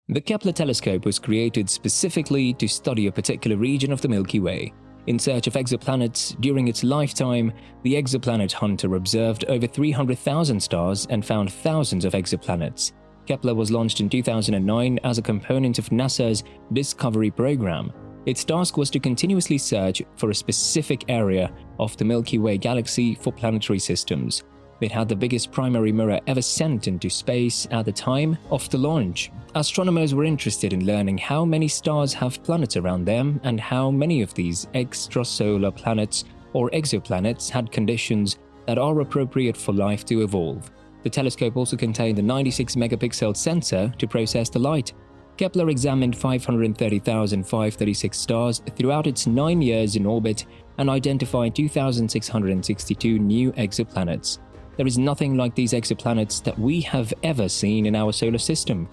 The Kepler telescope was created specifically to study a particular region of the Milky Way. In search of exoplanets, during its lifetime, the exoplanet hunter observed over 300,000 stars and found thousands of exoplanets. Kepler was launched in 2009 as a component of NASA's Discovery program. Its task was to continuously search for a specific area of the Milky Way galaxy for planetary systems. It had the biggest primary mirror ever sent into space at the time of the launch. Astronomers were interested in learning how many stars have planets around them and how many of these extrasolar planets or exoplanets had conditions that are appropriate for life to evolve. The telescope also contained a 96-megapixel sensor to process the light. Kepler examined 530,536 stars throughout its 9 years in orbit and identified 2,662 new exoplanets. There is nothing like these exoplanets that we have ever seen in our solar system.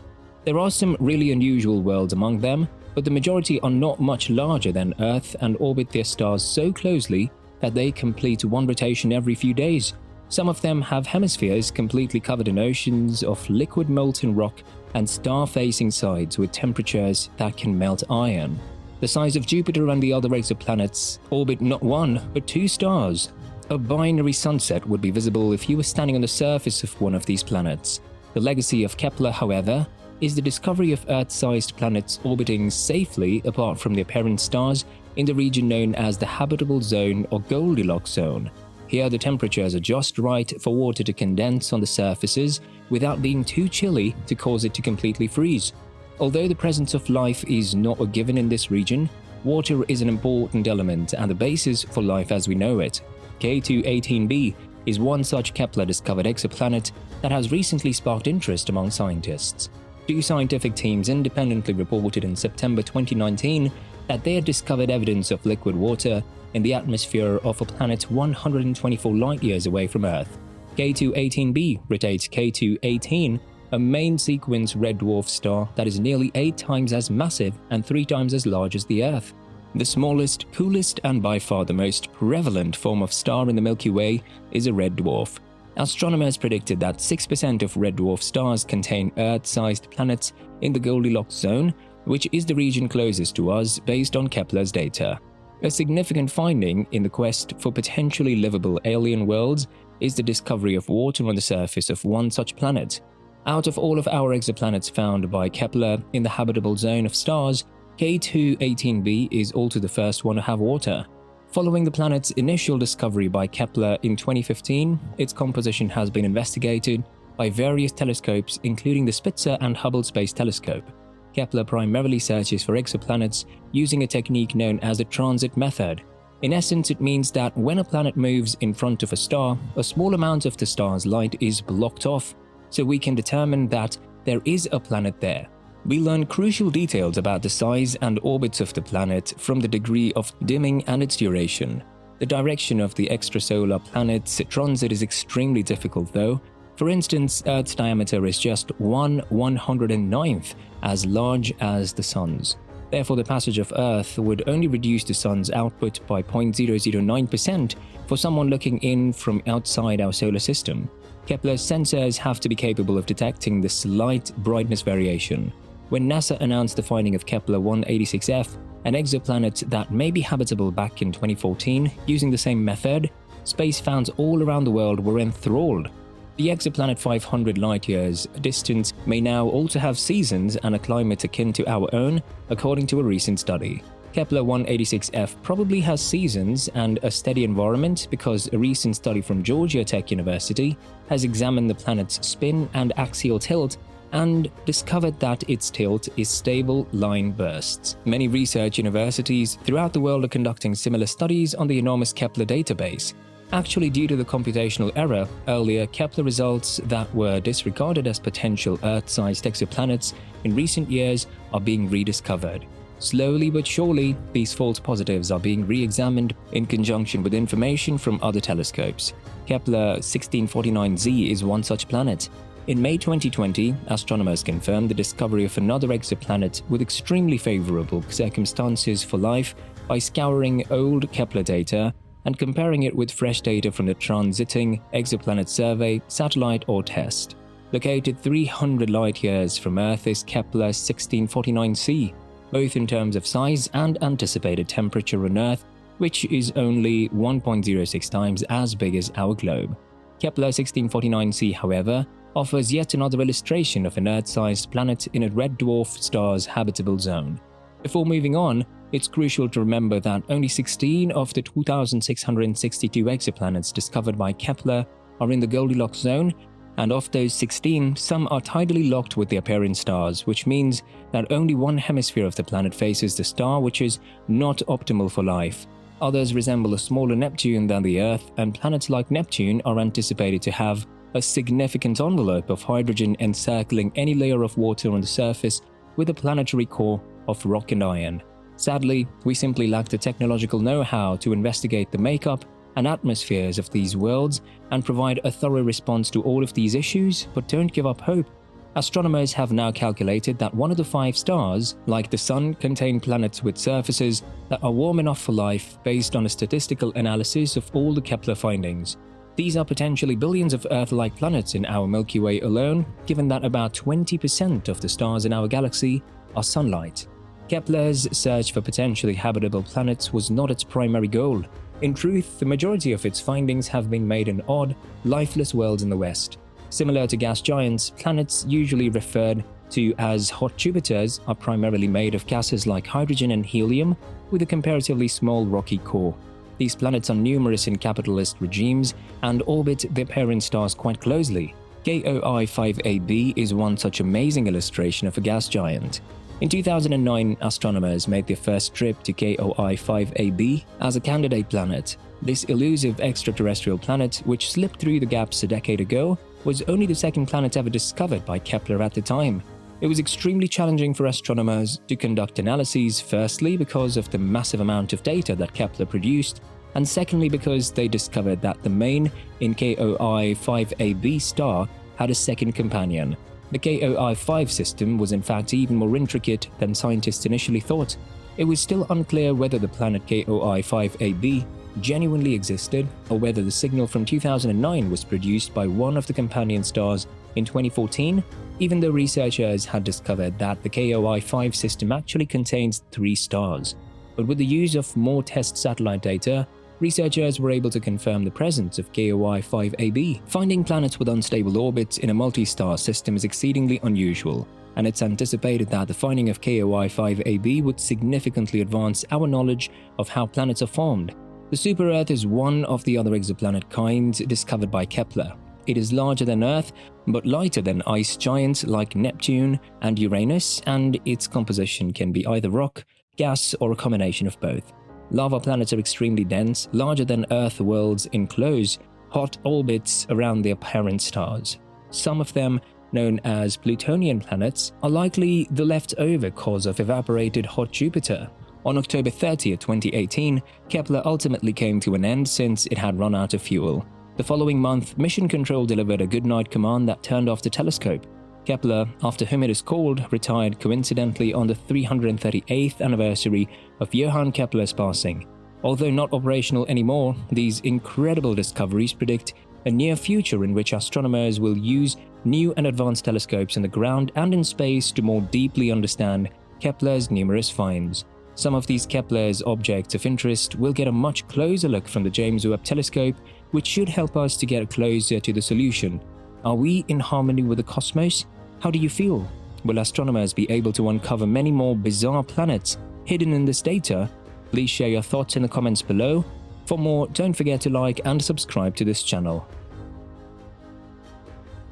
There are some really unusual worlds among them, but the majority are not much larger than Earth and orbit their stars so closely that they complete one rotation every few days. Some of them have hemispheres completely covered in oceans of liquid molten rock and star-facing sides with temperatures that can melt iron. The size of Jupiter and the other exoplanets orbit not one, but 2 stars. A binary sunset would be visible if you were standing on the surface of one of these planets. The legacy of Kepler, however, is the discovery of Earth-sized planets orbiting safely apart from their parent stars in the region known as the Habitable Zone or Goldilocks Zone. Here, the temperatures are just right for water to condense on the surfaces without being too chilly to cause it to completely freeze. Although the presence of life is not a given in this region, water is an important element and the basis for life as we know it. K2-18b is one such Kepler-discovered exoplanet that has recently sparked interest among scientists. 2 scientific teams independently reported in September 2019 that they had discovered evidence of liquid water in the atmosphere of a planet 124 light-years away from Earth. K2-18b rotates K2-18, a main sequence red dwarf star that is nearly 8 times as massive and 3 times as large as the Earth. The smallest, coolest, and by far the most prevalent form of star in the Milky Way is a red dwarf. Astronomers predicted that 6% of red dwarf stars contain Earth-sized planets in the Goldilocks zone, which is the region closest to us based on Kepler's data. A significant finding in the quest for potentially livable alien worlds is the discovery of water on the surface of one such planet. Out of all of our exoplanets found by Kepler in the habitable zone of stars, K2-18b is also the first one to have water. Following the planet's initial discovery by Kepler in 2015, its composition has been investigated by various telescopes including the Spitzer and Hubble Space Telescope. Kepler primarily searches for exoplanets using a technique known as the transit method. In essence, it means that when a planet moves in front of a star, a small amount of the star's light is blocked off, so we can determine that there is a planet there. We learn crucial details about the size and orbits of the planet from the degree of dimming and its duration. The direction of the extrasolar planet's transit is extremely difficult though. For instance, Earth's diameter is just 1/109th as large as the Sun's. Therefore, the passage of Earth would only reduce the Sun's output by 0.009% for someone looking in from outside our solar system. Kepler's sensors have to be capable of detecting the slight brightness variation. When NASA announced the finding of Kepler 186f, an exoplanet that may be habitable back in 2014 using the same method, space fans all around the world were enthralled. The exoplanet 500 light-years distance may now also have seasons and a climate akin to our own, according to a recent study. Kepler 186f probably has seasons and a steady environment because a recent study from Georgia Tech University has examined the planet's spin and axial tilt and discovered that its tilt is stable line bursts. Many research universities throughout the world are conducting similar studies on the enormous Kepler database. Actually, due to the computational error, earlier Kepler results that were disregarded as potential Earth-sized exoplanets in recent years are being rediscovered. Slowly but surely, these false positives are being re-examined in conjunction with information from other telescopes. Kepler 1649z is one such planet. In May 2020, astronomers confirmed the discovery of another exoplanet with extremely favorable circumstances for life by scouring old Kepler data and comparing it with fresh data from the Transiting Exoplanet Survey, satellite or test. Located 300 light-years from Earth is Kepler 1649c, both in terms of size and anticipated temperature on Earth, which is only 1.06 times as big as our globe. Kepler 1649c, however, offers yet another illustration of an Earth-sized planet in a red dwarf star's habitable zone. Before moving on, it's crucial to remember that only 16 of the 2,662 exoplanets discovered by Kepler are in the Goldilocks zone, and of those 16, some are tidally locked with their parent stars, which means that only one hemisphere of the planet faces the star, which is not optimal for life. Others resemble a smaller Neptune than the Earth, and planets like Neptune are anticipated to have a significant envelope of hydrogen encircling any layer of water on the surface with a planetary core of rock and iron. Sadly, we simply lack the technological know-how to investigate the makeup and atmospheres of these worlds and provide a thorough response to all of these issues, but don't give up hope. Astronomers have now calculated that one of the 5 stars, like the Sun, contain planets with surfaces that are warm enough for life based on a statistical analysis of all the Kepler findings. These are potentially billions of Earth-like planets in our Milky Way alone, given that about 20% of the stars in our galaxy are sunlight. Kepler's search for potentially habitable planets was not its primary goal. In truth, the majority of its findings have been made in odd, lifeless worlds in the West. Similar to gas giants, planets usually referred to as hot Jupiters are primarily made of gases like hydrogen and helium, with a comparatively small rocky core. These planets are numerous in capitalist regimes and orbit their parent stars quite closely. KOI 5AB is one such amazing illustration of a gas giant. In 2009, astronomers made their first trip to KOI 5AB as a candidate planet. This elusive extraterrestrial planet, which slipped through the gaps a decade ago, was only the second planet ever discovered by Kepler at the time. It was extremely challenging for astronomers to conduct analyses, firstly because of the massive amount of data that Kepler produced, and secondly because they discovered that the main in KOI 5AB star had a second companion. The KOI 5 system was in fact even more intricate than scientists initially thought. It was still unclear whether the planet KOI 5AB genuinely existed, or whether the signal from 2009 was produced by one of the companion stars in 2014, even though researchers had discovered that the KOI 5 system actually contains 3 stars. But with the use of more test satellite data, researchers were able to confirm the presence of KOI 5AB. Finding planets with unstable orbits in a multi-star system is exceedingly unusual, and it's anticipated that the finding of KOI 5AB would significantly advance our knowledge of how planets are formed. The super-Earth is one of the other exoplanet kinds discovered by Kepler. It is larger than Earth, but lighter than ice giants like Neptune and Uranus, and its composition can be either rock, gas, or a combination of both. Lava planets are extremely dense, larger than Earth worlds enclose hot orbits around their parent stars. Some of them, known as Plutonian planets, are likely the leftover cause of evaporated hot Jupiter. On October 30, 2018, Kepler ultimately came to an end since it had run out of fuel. The following month, Mission Control delivered a goodnight command that turned off the telescope. Kepler, after whom it is called, retired coincidentally on the 338th anniversary of Johann Kepler's passing. Although not operational anymore, these incredible discoveries predict a near future in which astronomers will use new and advanced telescopes in the ground and in space to more deeply understand Kepler's numerous finds. Some of these Kepler's objects of interest will get a much closer look from the James Webb Telescope, which should help us to get closer to the solution. Are we in harmony with the cosmos? How do you feel? Will astronomers be able to uncover many more bizarre planets hidden in this data? Please share your thoughts in the comments below. For more, don't forget to like and subscribe to this channel.